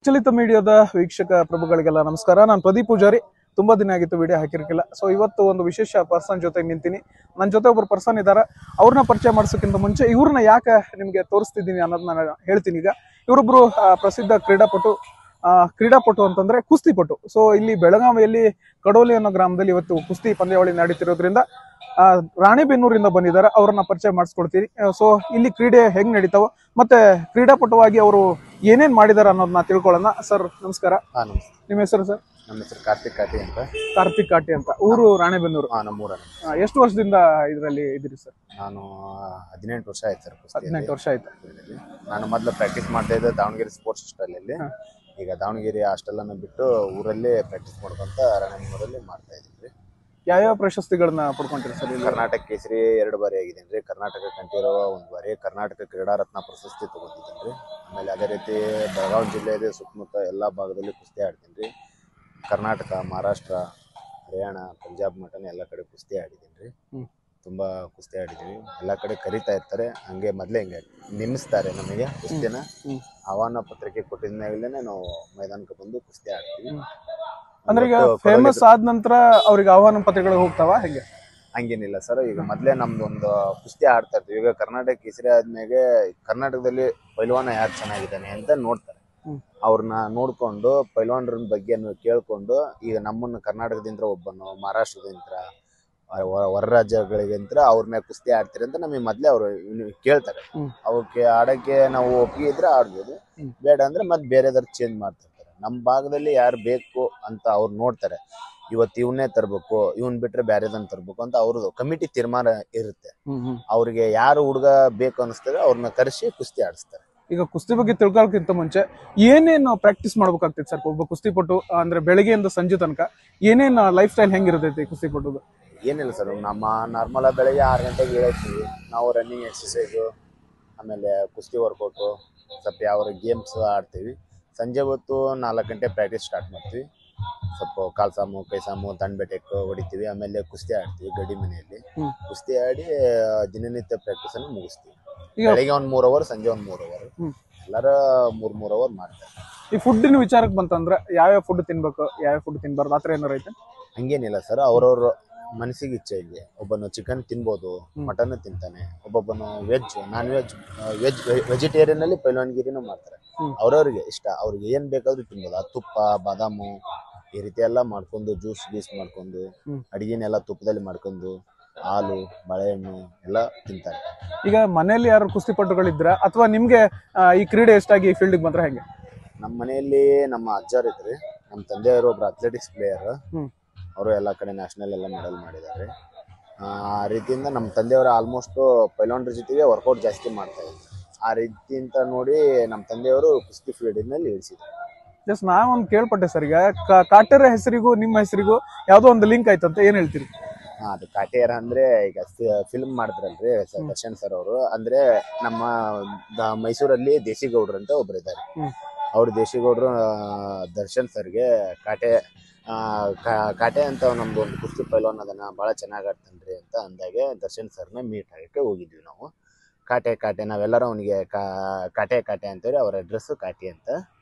ಪ್ರಚಲಿತ ಮೀಡಿಯಾದ ವೀಕ್ಷಕ ಪ್ರಭುಗಳಿಗೆಲ್ಲ ನಮಸ್ಕಾರ. ನಾನು ಪ್ರದೀಪ್ ಪೂಜಾರಿ. ತುಂಬಾ ದಿನ ಆಗಿತ್ತು ವಿಡಿಯೋ ಹಾಕಿರಲಿಲ್ಲ. ಸೊ ಇವತ್ತು ಒಂದು ವಿಶೇಷ ಪರ್ಸನ್ ಜೊತೆ ನಿಂತೀನಿ. ನನ್ನ ಜೊತೆ ಒಬ್ಬರು ಪರ್ಸನ್ ಇದ್ದಾರೆ. ಅವ್ರನ್ನ ಪರಿಚಯ ಮಾಡಿಸೋಕ್ಕಿಂತ ಮುಂಚೆ ಇವ್ರನ್ನ ಯಾಕೆ ನಿಮಗೆ ತೋರಿಸ್ತಿದ್ದೀನಿ ಅನ್ನೋದನ್ನ ನಾನು ಹೇಳ್ತೀನಿ. ಈಗ ಇವರೊಬ್ರು ಪ್ರಸಿದ್ಧ ಕ್ರೀಡಾಪಟು ಅಂತಂದ್ರೆ ಕುಸ್ತಿಪಟು. ಸೊ ಇಲ್ಲಿ ಬೆಳಗಾವಿಯಲ್ಲಿ ಕಡೋಲಿ ಅನ್ನೋ ಗ್ರಾಮದಲ್ಲಿ ಇವತ್ತು ಕುಸ್ತಿ ಪಂದ್ಯಾವಳಿ ನಡೀತಿರೋದ್ರಿಂದ ರಾಣೆಬೆನ್ನೂರಿಂದ ಬಂದಿದ್ದಾರೆ. ಅವ್ರನ್ನ ಪರಿಚಯ ಮಾಡಿಸ್ಕೊಡ್ತೀನಿ. ಸೊ ಇಲ್ಲಿ ಕ್ರೀಡೆ ಹೆಂಗ್ ನಡೀತಾವ ಮತ್ತೆ ಕ್ರೀಡಾಪಟುವಾಗಿ ಅವರು ಏನೇನ್ ಮಾಡಿದಾರೆ ಅನ್ನೋದನ್ನ ತಿಳ್ಕೊಳ್ಳೋಣ. ಸರ್ ನಮಸ್ಕಾರ. ನಿಮ್ಮ ಹೆಸರು ಸರ್? ನಮ್ಮ ಹೆಸರು ಕಾರ್ತಿಕ್ ಕಾಟಿ ಅಂತ. ಕಾರ್ತಿಕ್ ಕಾಟಿ ಅಂತ. ಊರು ರಾಣೆಬೆನ್ನೂರು. ನಮ್ಮೂರ. ಎಷ್ಟು ವರ್ಷದಿಂದ ಇದರಲ್ಲಿ ಇದ್ದೀರಿ ಸರ್? ನಾನು 18 ವರ್ಷ ಆಯ್ತು ಸರ್. 18 ವರ್ಷ ಆಯ್ತು. ನಾನು ಮೊದಲು ಪ್ರಾಕ್ಟೀಸ್ ಮಾಡ್ತಾ ಇದ್ದೆ ದಾವಣಗೆರೆ ಸ್ಪೋರ್ಟ್ಸ್ ಹಾಸ್ಟೆಲಲ್ಲಿ. ಈಗ ದಾವಣಗೆರೆ ಹಾಸ್ಟೆಲ್ ಅನ್ನು ಬಿಟ್ಟು ಊರಲ್ಲೇ ಪ್ರಾಕ್ಟೀಸ್ ಮಾಡ್ಕೊಂತ ರಾಣೆಬೆನ್ನೂರಲ್ಲಿ ಮಾಡ್ತಾ ಇದ್ದೀನಿ. ಯಾವ್ಯಾವ ಪ್ರಶಸ್ತಿಗಳನ್ನ ಪಡ್ಕೊಂಡಿರಿ ಸರ್? ಕರ್ನಾಟಕ ಕೇಸರಿ 2 ಬಾರಿ ಆಗಿದ್ದೀನಿ ರೀ. ಕರ್ನಾಟಕ ಕಂಠೀರವ 1 ಬಾರಿ, ಕರ್ನಾಟಕ ಕ್ರೀಡಾರತ್ನ ಪ್ರಶಸ್ತಿ ತಗೊಂಡಿದ್ದೀನಿ ರೀ. ಆಮೇಲೆ ಅದೇ ರೀತಿ ಬೆಳಗಾವಿ ಜಿಲ್ಲೆಯ ಸುತ್ತಮುತ್ತ ಎಲ್ಲ ಭಾಗದಲ್ಲಿ ಕುಸ್ತಿ ಆಡ್ತೀನಿ ರೀ. ಕರ್ನಾಟಕ, ಮಹಾರಾಷ್ಟ್ರ, ಹರಿಯಾಣ, ಪಂಜಾಬ್ ಮಟನ್ ಎಲ್ಲ ಕಡೆ ಕುಸ್ತಿ ಆಡಿದ್ದೀನಿ ರೀ. ತುಂಬ ಕುಸ್ತಿ ಆಡಿದ್ದೀವಿ. ಎಲ್ಲ ಕಡೆ ಕರಿತಾ ಇರ್ತಾರೆ. ಹಂಗೆ ಮೊದಲೇ ಹಿಂಗೆ ನೇಮಿಸ್ತಾರೆ ನಮಗೆ ಕುಸ್ತಿನ. ಆಹ್ವಾನ ಪತ್ರಿಕೆ ಕೊಟ್ಟಿದ್ಮೇಲೆ ನಾವು ಮೈದಾನಕ್ಕೆ ಬಂದು ಕುಸ್ತಿ ಆಡ್ತೀವಿ. ಅಂದ್ರೆ ಈಗ ಫೇಮಸ್ ಆದ ನಂತರ ಅವ್ರಿಗೆ ಆಹ್ವಾನ ಪತ್ರಿಕೆಗಳು ಹೋಗ್ತಾವ ಹೇಗೆ? ಹಂಗೇನಿಲ್ಲ ಸರ್. ಈಗ ಮೊದಲೇ ನಮ್ದು ಒಂದು ಕುಸ್ತಿ ಆಡ್ತಾ ಇರ್ತೀವಿ. ಈಗ ಕರ್ನಾಟಕ ಕೇಸರಿ ಆದ್ಮೇಲೆ ಕರ್ನಾಟಕದಲ್ಲಿ ಪೈಲ್ವಾನ ಯಾರು ಚೆನ್ನಾಗಿದ್ದಾನೆ ಅಂತ ನೋಡ್ತಾರೆ. ಅವ್ರನ್ನ ನೋಡ್ಕೊಂಡು ಪೈಲ್ವಾನರ ಬಗ್ಗೆ ಕೇಳ್ಕೊಂಡು ಈಗ ನಮ್ಮನ್ನು ಕರ್ನಾಟಕದಿಂದ ಒಬ್ಬನು, ಮಹಾರಾಷ್ಟ್ರದಿಂದ, ಹೊರ ರಾಜ್ಯಗಳಿಗಂತ ಅವ್ರ ಮೇಲೆ ಕುಸ್ತಿ ಆಡ್ತೀರಿ ಅಂತ ನಮಗೆ ಮೊದಲೇ ಅವರು ಕೇಳ್ತಾರೆ. ಅವಕ್ಕೆ ಆಡಕ್ಕೆ ನಾವು ಒಪ್ಪಿಗೆ ಇದ್ರೆ ಆಡ್ಬೋದು, ಬೇಡ ಅಂದ್ರೆ ಮತ್ತೆ ಬೇರೆದಾರು ಚೇಂಜ್ ಮಾಡ್ತಿರ್ತಾರೆ. ನಮ್ಮ ಭಾಗದಲ್ಲಿ ಯಾರು ಬೇಕು ಅಂತ ಅವ್ರು ನೋಡ್ತಾರೆ. ಇವತ್ತು ಇವನ್ನೇ ತರಬೇಕು, ಇವನ್ ಬಿಟ್ರೆ ಬೇರೆದನ್ನ ತರಬೇಕು ಅಂತ ಅವ್ರದ್ದು ಕಮಿಟಿ ತೀರ್ಮಾನ ಇರುತ್ತೆ. ಅವ್ರಿಗೆ ಯಾರು ಹುಡುಗ ಬೇಕು ಅನಿಸ್ತದೆ ಅವ್ರನ್ನ ಕರೆಸಿ ಕುಸ್ತಿ ಆಡಿಸ್ತಾರೆ. ಈಗ ಕುಸ್ತಿ ಬಗ್ಗೆ ತಿಳ್ಕೊಳ್ಳೋಕ್ಕಿಂತ ಮುಂಚೆ ಏನೇನು ಪ್ರಾಕ್ಟೀಸ್ ಮಾಡ್ಬೇಕಾಗ್ತೈತೆ ಸರ್ ಒಬ್ಬ ಕುಸ್ತಿಪಟು? ಅಂದ್ರೆ ಬೆಳಗ್ಗೆಯಿಂದ ಸಂಜೆ ತನಕ ಏನೇನು ಲೈಫ್ ಸ್ಟೈಲ್ ಹೆಂಗಿರ್ತೈತಿ ಕುಸ್ತಿಪಟುದು? ಏನಿಲ್ಲ ಸರ್, ನಮ್ಮ ನಾರ್ಮಲ್ ಬೆಳಗ್ಗೆ 6 ಗಂಟೆಗೆ ಹೇಳ್ತೀವಿ ನಾವು. ರನ್ನಿಂಗ್ ಎಕ್ಸಸೈಸು, ಆಮೇಲೆ ಕುಸ್ತಿ ವರ್ಕೌಟು, ಸ್ವಲ್ಪ ಯಾವ ಗೇಮ್ಸ್ ಆಡ್ತೀವಿ. ಸಂಜೆ ಹೊತ್ತು 4 ಗಂಟೆ ಪ್ರಾಕ್ಟೀಸ್ ಸ್ಟಾರ್ಟ್ ಮಾಡ್ತೀವಿ. ಸ್ವಲ್ಪ ಕಾಲ್ಸಾಮು, ಕೈಸಾಮು, ದಂಡ್ಬೆಟೆಕ್ ಹೊಡಿತೀವಿ. ಆಮೇಲೆ ಕುಸ್ತಿ ಆಡ್ತೀವಿ ಗಡಿ ಮನೆಯಲ್ಲಿ. ಕುಸ್ತಿ ಆಡಿ ದಿನನಿತ್ಯ ಪ್ರಾಕ್ಟೀಸ್ ಅನ್ನು ಮುಗಿಸ್ತೀವಿ. ಬೆಳಿಗ್ಗೆ 1 3 ಅವರ್, ಸಂಜೆ 1 3 ಅವರ್, ಎಲ್ಲರ 3 ಅವರ್ ಮಾಡ್ತಾರೆ. ಈ ಫುಡ್ಡಿನ ವಿಚಾರಕ್ಕೆ ಬಂತಂದ್ರೆ ಯಾವ್ಯಾವ ಫುಡ್ ತಿನ್ಬೇಕು, ಯಾವ್ಯಾವ ಫುಡ್ ತಿನ್ಬಾರ್ದು, ಆ ಥರ ಏನಾರ ಐತೆ? ಹಂಗೇನಿಲ್ಲ ಸರ್, ಅವ್ರವ್ರ ಮನಸ್ಸಿಗೆ ಇಚ್ಛೆ ಇದೆ. ಒಬ್ಬನು ಚಿಕನ್ ತಿನ್ಬೋದು, ಮಟನ್ ತಿಂತಾನೆ. ಒಬ್ಬೊಬ್ಬನು ವೆಜ್, ನಾನ್ ವೆಜ್, ವೆಜಿಟೇರಿಯನ್ ಅಲ್ಲಿ ಪೈಲ್ವಾನ್ಗಿರಿನೂ ಮಾಡ್ತಾರೆ. ಅವ್ರವ್ರಿಗೆ ಇಷ್ಟ, ಅವ್ರಿಗೆ ಏನ್ ಬೇಕಾದ್ರೂ ತಿನ್ಬೋದು. ತುಪ್ಪ, ಬಾದಾಮು ಈ ರೀತಿ ಎಲ್ಲ ಮಾಡ್ಕೊಂಡು, ಜ್ಯೂಸ್ ಮಾಡ್ಕೊಂಡು, ಅಡಿಗೆನೆಲ್ಲ ತುಪ್ಪದಲ್ಲಿ ಮಾಡ್ಕೊಂಡು, ಹಾಲು, ಬಾಳೆಹಣ್ಣು ಎಲ್ಲ ತಿಂತಾರೆ. ಈಗ ಮನೆಯಲ್ಲಿ ಯಾರು ಕುಸ್ತಿಪಟುಗಳಿದ್ರ ಅಥವಾ ನಿಮ್ಗೆ ಈ ಕ್ರೀಡೆ ಎಷ್ಟಾಗಿ ಫೀಲ್ಡ್ ಬಂದ್ರೆ ಹೆಂಗೆ? ನಮ್ಮ ಮನೆಯಲ್ಲಿ ನಮ್ಮ ಅಜ್ಜಾರ್ ಇದ್ರಿ. ನಮ್ಮ ತಂದೆಯವರು ಒಬ್ರು ಅಥ್ಲೆಟಿಕ್ಸ್ ಪ್ಲೇಯರ್. ಅವರು ಎಲ್ಲ ಕಡೆ ನ್ಯಾಷನಲ್ ಎಲ್ಲ ಮೆಡಲ್ ಮಾಡಿದ್ದಾರೆ. ಆ ರೀತಿಯಿಂದ ನಮ್ಮ ತಂದೆಯವರು ಆಲ್ಮೋಸ್ಟ್ ಪೈಲ್ವಾನ್ರ ಜೊತೆಗೆ ವರ್ಕೌಟ್ ಜಾಸ್ತಿ ಮಾಡ್ತಾ ಇದ್ದಾರೆ. ಆ ರೀತಿ ಅಂತ ನೋಡಿ ನಮ್ಮ ತಂದೆಯವರು ಕುಸ್ತಿ ಫೀಲ್ಡಿನಲ್ಲಿ ಇಳಿಸಿದ್ದಾರೆ. ಜಸ್ಟ್ ನಾವೊಂದು ಕೇಳ್ಪಟ್ಟೆ ಸರ್, ಈಗ ಕಾಟೇರ ಹೆಸರಿಗೂ ನಿಮ್ಮ ಹೆಸರಿಗೂ ಯಾವುದೋ ಒಂದು ಲಿಂಕ್ ಆಯ್ತಂತ, ಏನ್ ಹೇಳ್ತೀರಿ? ಅದು ಕಾಟೇರ ಅಂದ್ರೆ ಈಗ ಫಿಲ್ಮ್ ಮಾಡಿದ್ರಲ್ರಿ ದರ್ಶನ್ ಸರ್ ಅವರು. ಅಂದ್ರೆ ನಮ್ಮ ಮೈಸೂರಲ್ಲಿ ದೇಶಿಗೌಡ್ರು ಅಂತ ಒಬ್ರು ಇದ್ದಾರೆ. ಅವ್ರು ದೇಶಿಗೌಡ್ರು ದರ್ಶನ್ ಸರ್ಗೆ ಕಾಟೆ ಅಂತ ನಮ್ದು ಒಂದು ಕುಸ್ತಿ ಪೈಲ್ವಾನ್ ಅದನ್ನ ಭಾಳ ಚೆನ್ನಾಗಿ ಆಡ್ತಾನ್ರಿ ಅಂತ ಅಂದಾಗೆ ದರ್ಶನ್ ಸರ್ನ ಮೀಟ್ ಆಗಕ್ಕೆ ಹೋಗಿದ್ವಿ ನಾವು. ಕಾಟೆ ನಾವೆಲ್ಲರೂ ಅವನಿಗೆ ಕಾಟೆ ಅಂತೇಳಿ ಅವ್ರ ಅಡ್ರೆಸ್ ಕಾಟಿ ಅಂತ,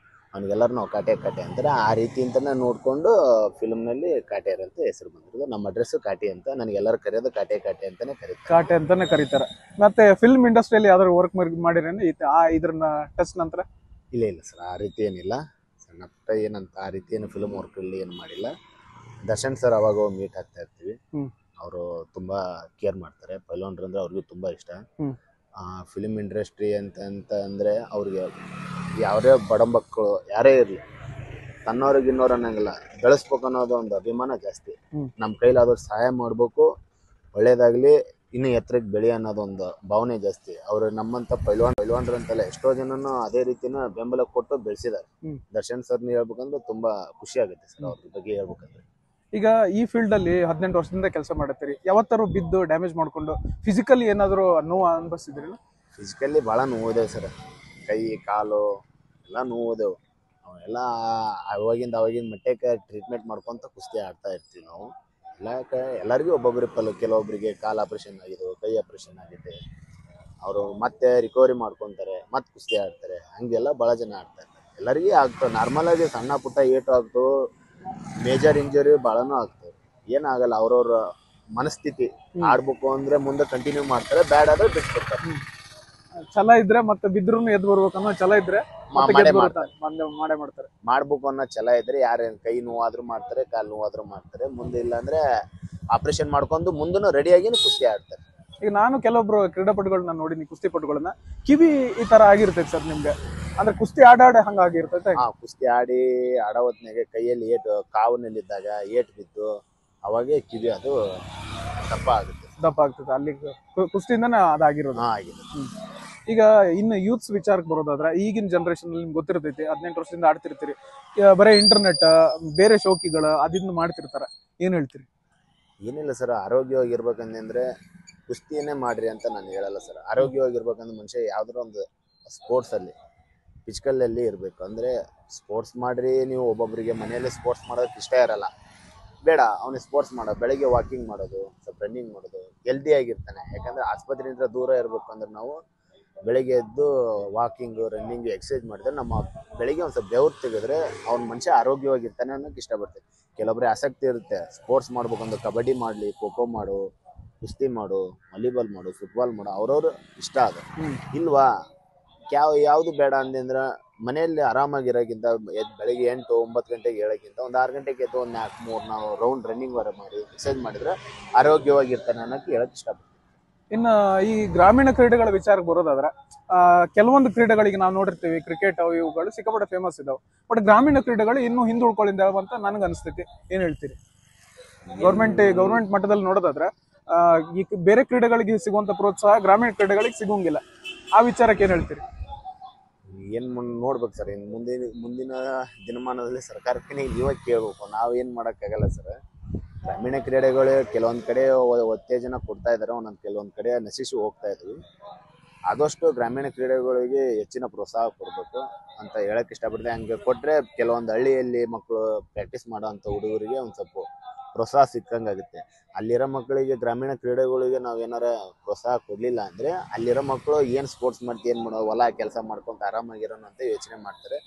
ಅವನಿಗೆಲ್ಲರೂ ನಾವು ಕಾಟೆ ಅಂತಾರೆ. ಆ ರೀತಿ ಅಂತಾನೆ ನೋಡ್ಕೊಂಡು ಫಿಲ್ಮ್ನಲ್ಲಿ ಕಾಟೇರ್ ಅಂತ ಹೆಸರು ಬಂದಿರೋದು. ನಮ್ಮ ಅಡ್ರೆಸ್ ಕಾಟಿ ಅಂತ, ನನಗೆಲ್ಲರೂ ಕರೆಯೋದು ಕಾಟೆ ಅಂತಾನೆ ಕರೀತಾರೆ. ಕಾಟೆ ಅಂತಾನೆ ಕರೀತಾರೆ. ಮತ್ತೆ ಫಿಲ್ಮ್ ಇಂಡಸ್ಟ್ರಿಯಲ್ಲಿ ಯಾವ್ದಾದ್ರು ವರ್ಕ್ ಮಾಡಿರೇನು ಇದ್ರನ್ನ ಟಚ್ ನಂತರ? ಇಲ್ಲ ಸರ್, ಆ ರೀತಿ ಏನಿಲ್ಲ. ಸಣ್ಣ ಪುಟ್ಟ ಏನಂತ ಆ ರೀತಿ ಏನು ಫಿಲ್ಮ್ ವರ್ಕಲ್ಲಿ ಏನು ಮಾಡಿಲ್ಲ. ದರ್ಶನ್ ಸರ್ ಅವಾಗ ಮೀಟ್ ಆಗ್ತಾ ಇರ್ತೀವಿ. ಅವರು ತುಂಬಾ ಕೇರ್ ಮಾಡ್ತಾರೆ. ಪೈಲ್ವಾನ್ರು ಅಂದ್ರೆ ಅವ್ರಿಗೂ ತುಂಬಾ ಇಷ್ಟ. ಫಿಲ್ಮ್ ಇಂಡಸ್ಟ್ರಿ ಅಂತ ಅಂದ್ರೆ ಅವ್ರಿಗೆ ಯಾವುದೇ ಬಡಂಬಕ್ಕಳು ಯಾರೇ ಇರಲಿ, ತನ್ನವ್ರಿಗೆ ಇನ್ನೋರು ಅನ್ನಂಗಿಲ್ಲ, ಬೆಳೆಸ್ಬೇಕು ಅನ್ನೋದು ಒಂದು ಅಭಿಮಾನ ಜಾಸ್ತಿ. ನಮ್ಮ ಕೈಲಾದ್ರೂ ಸಹಾಯ ಮಾಡ್ಬೇಕು, ಒಳ್ಳೇದಾಗ್ಲಿ, ಇನ್ನು ಎತ್ತರಕ್ಕೆ ಬೆಳೆ ಅನ್ನೋದೊಂದು ಭಾವನೆ ಜಾಸ್ತಿ. ಅವ್ರು ನಮ್ಮಂತ ಪೈಲ್ವಾನ್ರು ಅಂತಲ್ಲ, ಎಷ್ಟೋ ಜನನು ಅದೇ ರೀತಿನ ಬೆಂಬಲ ಕೊಟ್ಟು ಬೆಳೆಸಿದ್ದಾರೆ. ದರ್ಶನ್ ಸರ್ನ ಹೇಳ್ಬೇಕಂದ್ರೆ ತುಂಬಾ ಖುಷಿ ಆಗುತ್ತೆ ಸರ್ ಅವ್ರ ಬಗ್ಗೆ ಹೇಳ್ಬೇಕಂದ್ರೆ. ಈಗ ಈ ಫೀಲ್ಡ್ ಅಲ್ಲಿ 18 ವರ್ಷದಿಂದ ಕೆಲಸ ಮಾಡತ್ತೀರಿ. ಯಾವತ್ತಾರು ಬಿದ್ದು ಡ್ಯಾಮೇಜ್ ಮಾಡ್ಕೊಂಡು ಫಿಸಿಕಲಿ ಏನಾದ್ರು ನೋವು ಅನುಭವಿಸಿದ್ರಿ? ಫಿಸಿಕಲಿ ಭಾಳ ನೋವಿದೆ ಸರ್. ಕೈ ಕಾಲು ಎಲ್ಲ ನೋವುದೇವು. ಅವೆಲ್ಲ ಅವಾಗಿಂದ ಮಟ್ಟಕ್ಕೆ ಟ್ರೀಟ್ಮೆಂಟ್ ಮಾಡ್ಕೊಂತ ಕುಸ್ತಿ ಆಡ್ತಾ ಇರ್ತೀವಿ ನಾವು. ಎಲ್ಲರಿಗೂ ಒಬ್ಬೊಬ್ಬರು ಕೆಲವೊಬ್ಬರಿಗೆ ಕಾಲು ಆಪ್ರೇಷನ್ ಆಗಿದೆ, ಕೈ ಆಪ್ರೇಷನ್ ಆಗಿದೆ. ಅವರು ಮತ್ತೆ ರಿಕವರಿ ಮಾಡ್ಕೊತಾರೆ, ಮತ್ತೆ ಕುಸ್ತಿ ಆಡ್ತಾರೆ. ಹಂಗೆಲ್ಲ ಭಾಳ ಜನ ಆಡ್ತಾರೆ. ಎಲ್ಲರಿಗೂ ಆಗ್ತವೆ, ನಾರ್ಮಲ್ ಆಗಿ ಸಣ್ಣ ಪುಟ್ಟ ಏಟು ಆಗ್ತವೆ, ಮೇಜರ್ ಇಂಜರಿ ಭಾಳನೂ ಆಗ್ತವೆ. ಏನಾಗಲ್ಲ, ಅವ್ರವ್ರ ಮನಸ್ಥಿತಿ. ಆಡ್ಬೇಕು ಅಂದ್ರೆ ಮುಂದೆ ಕಂಟಿನ್ಯೂ ಮಾಡ್ತಾರೆ, ಬ್ಯಾಡ್ ಆದ್ರೆ ಬಿಟ್ಬಿಡ್ತಾರೆ. ಛಲ ಇದ್ರೆ ಮತ್ತೆ ಬಿದ್ರು ಎದ್ದು ಬರ್ಬೇಕು ಅನ್ನೋ ಛಲ ಇದ್ರೆ ಮಾಡೇ ಮಾಡ್ತಾರೆ. ಮಾಡೇ ಮಾಡ್ತಾರೆ. ಮಾಡ್ಬೇಕು ಅನ್ನೋ ಛಲ ಇದ್ರೆ ಯಾರೇನ್ ಕೈ ನೋವಾದ್ರೂ ಮಾಡ್ತಾರೆ, ಕಾಲು ನೋವಾದ್ರೂ ಮಾಡ್ತಾರೆ. ಮುಂದೆ ಇಲ್ಲ ಅಂದ್ರೆ ಆಪರೇಷನ್ ಮಾಡ್ಕೊಂಡು ಮುಂದೂ ರೆಡಿಯಾಗಿನೂ ಕುಸ್ತಿ ಆಡ್ತಾರೆ. ಈಗ ನಾನು ಕೆಲವೊಬ್ರು ಕ್ರೀಡಾಪಟುಗಳನ್ನ ನೋಡಿನಿ, ಕುಸ್ತಿಪಟುಗಳನ್ನ, ಕಿವಿ ಈ ತರ ಆಗಿರ್ತೈತೆ ಸರ್ ನಿಮ್ಗೆ? ಅಂದ್ರೆ ಕುಸ್ತಿ ಆಡಾಡೆ ಹಂಗಾಗಿರ್ತೈತೆ? ಕುಸ್ತಿ ಆಡೋ ಹೊತ್ನಾಗೆ ಕೈಯಲ್ಲಿ ಏಟು ಕಾವಿನಲ್ಲಿದ್ದಾಗ ಏಟು ಬಿದ್ದು ಅವಾಗೆ ಕಿವಿ ಅದು ದಪ್ಪ ಆಗ್ತದೆ. ಅಲ್ಲಿ ಕುಸ್ತಿಯಿಂದನೇ ಅದಾಗಿರೋದು. ಆಗಿದೆ. ಈಗ ಇನ್ನು ಯೂತ್ಸ್ ವಿಚಾರಕ್ಕೆ ಬರೋದಾದ್ರೆ, ಈಗಿನ ಜನರೇಷನ್ ನಿಮ್ಗೆ ಗೊತ್ತಿರ್ತೈತಿ, 18 ವರ್ಷದಿಂದ ಆಡ್ತಿರ್ತೀರಿ, ಬರೀ ಇಂಟರ್ನೆಟ್ ಬೇರೆ ಶೋಕಿಗಳು ಅದಿಂದ ಮಾಡ್ತಿರ್ತಾರ, ಏನ್ ಹೇಳ್ತೀರಿ? ಏನಿಲ್ಲ ಸರ್, ಆರೋಗ್ಯವಾಗಿರ್ಬೇಕಂದ್ರೆ ಕುಸ್ತಿಯನ್ನೇ ಮಾಡ್ರಿ ಅಂತ ನಾನು ಹೇಳಲ್ಲ ಸರ್. ಆರೋಗ್ಯವಾಗಿರ್ಬೇಕಂದ್ರೆ ಮನುಷ್ಯ ಯಾವ್ದಾರ ಒಂದು ಸ್ಪೋರ್ಟ್ಸ್ ಅಲ್ಲಿ ಫಿಸಿಕಲ್ ಅಲ್ಲಿ ಇರ್ಬೇಕು. ಅಂದ್ರೆ ಸ್ಪೋರ್ಟ್ಸ್ ಮಾಡ್ರಿ, ನೀವು ಒಬ್ಬೊಬ್ಬರಿಗೆ ಮನೆಯಲ್ಲೇ ಸ್ಪೋರ್ಟ್ಸ್ ಮಾಡೋದಕ್ಕೆ ಇಷ್ಟ ಇರಲ್ಲ, ಬೇಡ ಅವನಿಗೆ ಸ್ಪೋರ್ಟ್ಸ್ ಮಾಡೋ, ಬೆಳಗ್ಗೆ ವಾಕಿಂಗ್ ಮಾಡೋದು, ಸ್ವಲ್ಪ ರನ್ನಿಂಗ್ ಮಾಡೋದು, ಹೆಲ್ದಿ ಆಗಿರ್ತಾನೆ. ಯಾಕಂದ್ರೆ ಆಸ್ಪತ್ರೆಯಿಂದ ದೂರ ಇರ್ಬೇಕು ಅಂದ್ರೆ ನಾವು ಬೆಳಗ್ಗೆ ಎದ್ದು ವಾಕಿಂಗ್, ರನ್ನಿಂಗ್, ಎಕ್ಸರ್ಸೈಸ್ ಮಾಡಿದ್ರೆ ನಮ್ಮ ಬೆಳಿಗ್ಗೆ ಒಂದು ಸ್ವಲ್ಪ ಬೆವರು ತೆಗೆದ್ರೆ ಅವ್ನ ಮನುಷ್ಯ ಆರೋಗ್ಯವಾಗಿರ್ತಾನೆ ಅನ್ನೋಕೆ ಇಷ್ಟಪಡ್ತೀವಿ. ಕೆಲವೊಬ್ಬರಿಗೆ ಆಸಕ್ತಿ ಇರುತ್ತೆ, ಸ್ಪೋರ್ಟ್ಸ್ ಮಾಡ್ಬೇಕಂದ್ರೆ ಕಬಡ್ಡಿ ಮಾಡಲಿ, ಖೋ ಖೋ ಮಾಡು, ಕುಸ್ತಿ ಮಾಡು, ವಾಲಿಬಾಲ್ ಮಾಡು, ಫುಟ್ಬಾಲ್ ಮಾಡು, ಅವ್ರವ್ರು ಇಷ್ಟ ಅದು. ಇಲ್ವಾ ಯಾವುದು ಬೇಡ ಅಂದಂದ್ರೆ ಮನೆಯಲ್ಲಿ ಆರಾಮಾಗಿರೋಕ್ಕಿಂತ ಬೆಳಗ್ಗೆ 8-9 ಗಂಟೆಗೆ ಹೇಳೋಕ್ಕಿಂತ ಒಂದು 6 ಗಂಟೆಗೆ ಎದ್ದು ಒಂದು 4-3 ನಾವು ರೌಂಡ್ ರನ್ನಿಂಗ್ ವರ ಮಾಡಿ ಎಕ್ಸರ್ಸೈಸ್ ಮಾಡಿದ್ರೆ ಆರೋಗ್ಯವಾಗಿರ್ತಾನೆ ಅನ್ನೋಕ್ಕೆ ಹೇಳಕ್ಕೆ ಇಷ್ಟಪಡ್ತೀನಿ. ಇನ್ನು ಈ ಗ್ರಾಮೀಣ ಕ್ರೀಡೆಗಳ ವಿಚಾರಕ್ಕೆ ಬರೋದಾದ್ರೆ, ಕೆಲವೊಂದು ಕ್ರೀಡೆಗಳಿಗೆ ನಾವು ನೋಡಿರ್ತೀವಿ, ಕ್ರಿಕೆಟ್ ಇವುಗಳು ಸಿಕ್ಕಾಪಟ್ಟೆ ಫೇಮಸ್ ಇದಾವೆ. ಬಟ್ ಗ್ರಾಮೀಣ ಕ್ರೀಡೆಗಳು ಇನ್ನೂ ಹಿಂದುಳ್ಕೊಳ್ಳಿದ್ದಾವೆ ಅಂತ ನನಗೆ ಅನಿಸ್ತೈತಿ. ಏನ್ ಹೇಳ್ತೀರಿ? ಗೌರ್ಮೆಂಟ್ ಮಟ್ಟದಲ್ಲಿ ನೋಡೋದಾದ್ರೆ ಈ ಬೇರೆ ಕ್ರೀಡೆಗಳಿಗೆ ಸಿಗುವಂತ ಪ್ರೋತ್ಸಾಹ ಗ್ರಾಮೀಣ ಕ್ರೀಡೆಗಳಿಗೆ ಸಿಗೋಂಗಿಲ್ಲ. ಆ ವಿಚಾರಕ್ಕೆ ಏನ್ ಹೇಳ್ತೀರಿ? ಏನ್ ನೋಡ್ಬೇಕು ಸರ್, ಇನ್ನು ಮುಂದಿನ ದಿನಮಾನದಲ್ಲಿ ಸರ್ಕಾರಕ್ಕೆ ನೀವೇ ಕೇಳ್ಬೇಕು, ನಾವೇನ್ ಮಾಡೋಕ್ಕಾಗಲ್ಲ ಸರ್. ಗ್ರಾಮೀಣ ಕ್ರೀಡೆಗಳು ಕೆಲವೊಂದ್ ಕಡೆ ಉತ್ತೇಜನ ಕೊಡ್ತಾ ಇದಾರೆ, ಕೆಲವೊಂದ್ ಕಡೆ ನಶಿಸಿ ಹೋಗ್ತಾ ಇದ್ವಿ. ಆದಷ್ಟು ಗ್ರಾಮೀಣ ಕ್ರೀಡೆಗಳಿಗೆ ಹೆಚ್ಚಿನ ಪ್ರೋತ್ಸಾಹ ಕೊಡ್ಬೇಕು ಅಂತ ಹೇಳಕ್ ಇಷ್ಟಪಡ್ತೀನಿ. ಹಂಗೆ ಕೊಟ್ರೆ ಕೆಲವೊಂದು ಹಳ್ಳಿಯಲ್ಲಿ ಮಕ್ಕಳು ಪ್ರಾಕ್ಟೀಸ್ ಮಾಡೋ ಅಂತ ಹುಡುಗರಿಗೆ ಒಂದ್ ಸ್ವಲ್ಪ ಪ್ರೋತ್ಸಾಹ ಸಿಕ್ಕಂಗಾಗುತ್ತೆ. ಅಲ್ಲಿರೋ ಮಕ್ಕಳಿಗೆ ಗ್ರಾಮೀಣ ಕ್ರೀಡೆಗಳಿಗೆ ನಾವೇನಾರ ಪ್ರೋತ್ಸಾಹ ಕೊಡ್ಲಿಲ್ಲ ಅಂದ್ರೆ ಅಲ್ಲಿರೋ ಮಕ್ಕಳು ಏನ್ ಸ್ಪೋರ್ಟ್ಸ್ ಮಾಡ್ತಿ, ಏನ್ ಮಾಡೋ, ಹೊಲ ಕೆಲಸ ಮಾಡ್ಕೊಂತ ಆರಾಮಾಗಿರೋಣ ಅಂತ ಯೋಚನೆ ಮಾಡ್ತಾರೆ.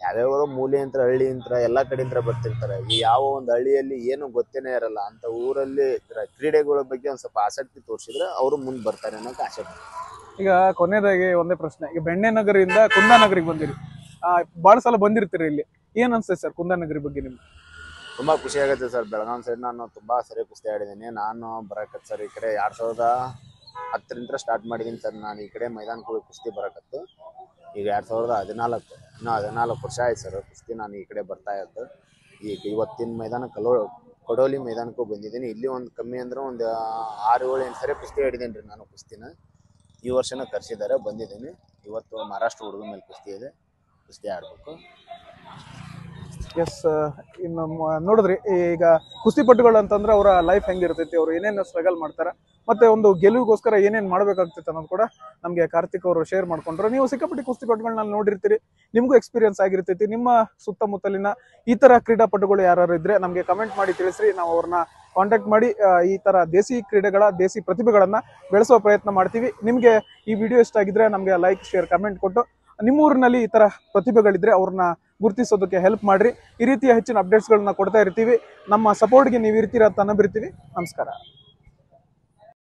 ಯಾವ್ಯಾವ ಮೂಲೆಯಂತ್ರ ಹಳ್ಳಿಯಂತ್ರ ಎಲ್ಲಾ ಕಡೆಯಿಂದ ಬರ್ತಿರ್ತಾರೆ. ಈ ಯಾವ ಒಂದು ಹಳ್ಳಿಯಲ್ಲಿ ಏನು ಗೊತ್ತೇನೆ ಇರಲ್ಲ ಅಂತ ಊರಲ್ಲಿ ಕ್ರೀಡೆಗಳ ಬಗ್ಗೆ ಒಂದ್ ಸ್ವಲ್ಪ ಆಸಕ್ತಿ ತೋರಿಸಿದ್ರೆ ಅವರು ಮುಂದೆ ಬರ್ತಾರೆ ಅನ್ನೋಕೆ ಆಸೆ. ಈಗ ಕೊನೆಯದಾಗಿ ಒಂದೇ ಪ್ರಶ್ನೆ, ಈಗ ಬೆಣ್ಣೆನಗರಿಂದ ಕುಂದಾನಗರಿಗೆ ಬಂದಿರಿ, ಬಹಳ ಸಲ ಬಂದಿರ್ತೀರಿ, ಇಲ್ಲಿ ಏನ್ ಅನ್ಸ್ತೈತೆ ಸರ್ ಕುಂದಾನಗರಿ ಬಗ್ಗೆ ನಿಮ್ಗೆ? ತುಂಬಾ ಖುಷಿ ಆಗುತ್ತೆ ಸರ್. ಬೆಳಗಾಂ ಸೈಡ್ ನಾನು ತುಂಬಾ ಸರಿ ಕುಸ್ತಿ ಆಡಿದ್ದೀನಿ. ನಾನು ಬರಕತ್ ಸರ್ ಈ ಕಡೆ 2010 ಸ್ಟಾರ್ಟ್ ಮಾಡಿದೀನಿ ಸರ್. ನಾನು ಈ ಕಡೆ ಮೈದಾನಕ್ಕೆ ಕುಸ್ತಿ ಬರಕತ್ತು ಈಗ 2014, ಇನ್ನೂ 14 ವರ್ಷ ಆಯ್ತು ಸರ್ ಕುಸ್ತಿ ನಾನು ಈ ಕಡೆ ಬರ್ತಾ ಇದ್ದು. ಈಗ ಇವತ್ತಿನ ಮೈದಾನ ಕೊಡೋಲಿ ಮೈದಾನಕ್ಕೂ ಬಂದಿದ್ದೀನಿ. ಇಲ್ಲಿ ಒಂದು ಕಮ್ಮಿ ಅಂದ್ರೆ ಒಂದು 6-7 ಸರಿ ಕುಸ್ತಿ ಆಡಿದ್ದೀನಿ ರೀ ನಾನು ಕುಸ್ತಿನ. ಈ ವರ್ಷನೂ ಕರೆಸಿದ್ದಾರೆ, ಬಂದಿದ್ದೀನಿ. ಇವತ್ತು ಮಹಾರಾಷ್ಟ್ರ ಹುಡುಗ ಮೇಲೆ ಕುಸ್ತಿ ಇದೆ, ಕುಸ್ತಿ ಆಡ್ಬೇಕು. ಎಸ್, ಇನ್ನು ನೋಡಿದ್ರಿ ಈಗ ಕುಸ್ತಿಪಟುಗಳು ಅಂತಂದ್ರೆ ಅವರ ಲೈಫ್ ಹೆಂಗಿರ್ತೈತಿ, ಅವ್ರು ಏನೇನು ಸ್ಟ್ರಗಲ್ ಮಾಡ್ತಾರೆ, ಮತ್ತೆ ಒಂದು ಗೆಲುವಿಗೋಸ್ಕರ ಏನೇನು ಮಾಡ್ಬೇಕಾಗ್ತೈತೆ ಅನ್ನೋದು ಕೂಡ ನಮಗೆ ಕಾರ್ತಿಕ್ ಅವರು ಶೇರ್ ಮಾಡ್ಕೊಂಡ್ರು. ನೀವು ಸಿಕ್ಕಾಪಟ್ಟಿ ಕುಸ್ತಿಪಟುಗಳನ್ನ ನೋಡಿರ್ತೀರಿ, ನಿಮಗೂ ಎಕ್ಸ್ಪೀರಿಯನ್ಸ್ ಆಗಿರ್ತೈತಿ. ನಿಮ್ಮ ಸುತ್ತಮುತ್ತಲಿನ ಈ ತರ ಕ್ರೀಡಾಪಟುಗಳು ಯಾರು ಇದ್ರೆ ನಮಗೆ ಕಮೆಂಟ್ ಮಾಡಿ ತಿಳಿಸ್ರಿ, ನಾವು ಅವ್ರನ್ನ ಕಾಂಟ್ಯಾಕ್ಟ್ ಮಾಡಿ ಈ ತರ ದೇಸಿ ಪ್ರತಿಭೆಗಳನ್ನ ಬೆಳೆಸುವ ಪ್ರಯತ್ನ ಮಾಡ್ತೀವಿ. ನಿಮ್ಗೆ ಈ ವಿಡಿಯೋ ಇಷ್ಟ ಆಗಿದ್ರೆ ನಮ್ಗೆ ಲೈಕ್, ಶೇರ್, ಕಮೆಂಟ್ ಕೊಟ್ಟು ನಿಮ್ಮ ಊರಿನಲ್ಲಿ ಈ ತರ ಪ್ರತಿಭೆಗಳಿದ್ರೆ ಅವ್ರನ್ನ ಗುರುತಿಸೋದಕ್ಕೆ ಹೆಲ್ಪ್ ಮಾಡ್ರಿ. ಈ ರೀತಿಯ ಹೆಚ್ಚಿನ ಅಪ್ಡೇಟ್ಸ್ಗಳನ್ನ ಕೊಡ್ತಾ ಇರ್ತೀವಿ. ನಮ್ಮ ಸಪೋರ್ಟ್ಗೆ ನೀವು ಇರ್ತೀರಾ ಅಂತ ನಂಬಿರ್ತೀವಿ. ನಮಸ್ಕಾರ.